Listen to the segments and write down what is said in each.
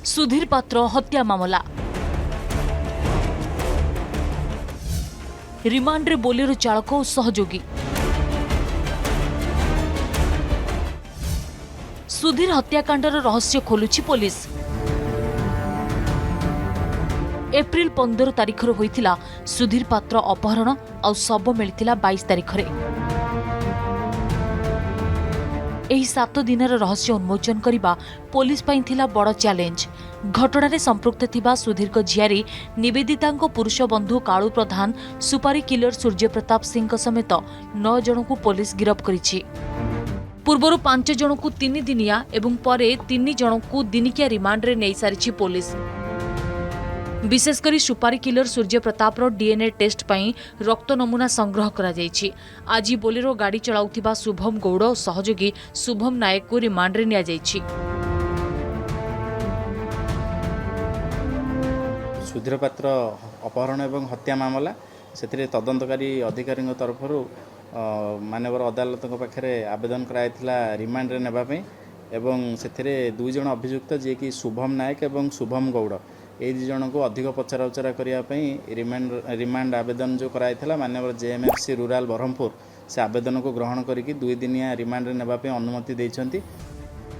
सुधीर पात्र हत्या मामला रिमांड रे बोलेरो चालक और सहयोगी सुधीर हत्याकांडर रहस्य खोलुछि पुलिस। एप्रिल 15 तारिख होइतिला सुधीर पात्र अपहरण और शव मिलितिला 22 तारिख रे। एही 7 दिनर रहस्य उन्मोचन करिबा पुलिस पई थिला बड़ चैलेंज। घटना संपृक्त थिबा सुधीर को झियारी निवेदिता पुरुष बंधु कालू प्रधान सुपारी किलर सूर्य प्रताप सिंह समेत 9 जन को पुलिस गिरफ्त करिछि। पूर्वर 5 जन को 3 दिनिया एवं परे 3 जन को दिनिकिया रिमांड रे नै सारिछि पुलिस। विशेषकर सुपारी killer Surya Pratap DNA test पई रक्त नमूना संग्रह करा जायछि। आज बोलेरो गाड़ी चलाउथिबा शुभम गौड़ और सहयोगी शुभम नायक को रिमांड रे निया जायछि। सुधीर पात्र अपहरण एवं हत्या मामला से तदंतकारी अधिकारी तरफ मानवर अदालत पाखे आवेदन कराइथिला रिमांड रे नेबा पई एवं से 2 जन अभियुक्त जे कि शुभम नायक एवं शुभम गौड़ ए 2 जन को अधिक पचरा उचरा करने रिमांड आवेदन जो कराइथिला मानवर जेएमएफसी रूराल ब्रह्मपुर से आवेदन को ग्रहण करके 2 दिनिया रिमांड रे नेबा पई अनुमति दैछंती।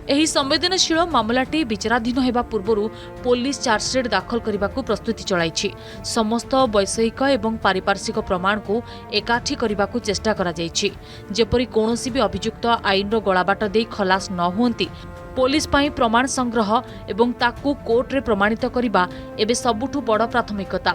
एही संवेदनशील मामलाटी विचाराधीन हेबा पूर्वरु पुलिस चार्जशीट दाखल करने प्रस्तुति चलाइछि। समस्त वैषयिक एवं पारिपार्श्विक प्रमाण को एकाठी करने चेष्टा करा जाइछि। जेपरि कोनोसी भी अभियुक्त आईन रो गलाबाट दे खलास न हुअंती पुलिस पई प्रमाण संग्रह एवं ताकू कोर्ट रे प्रमाणित करिबा एबे सबुठु बड़ प्राथमिकता।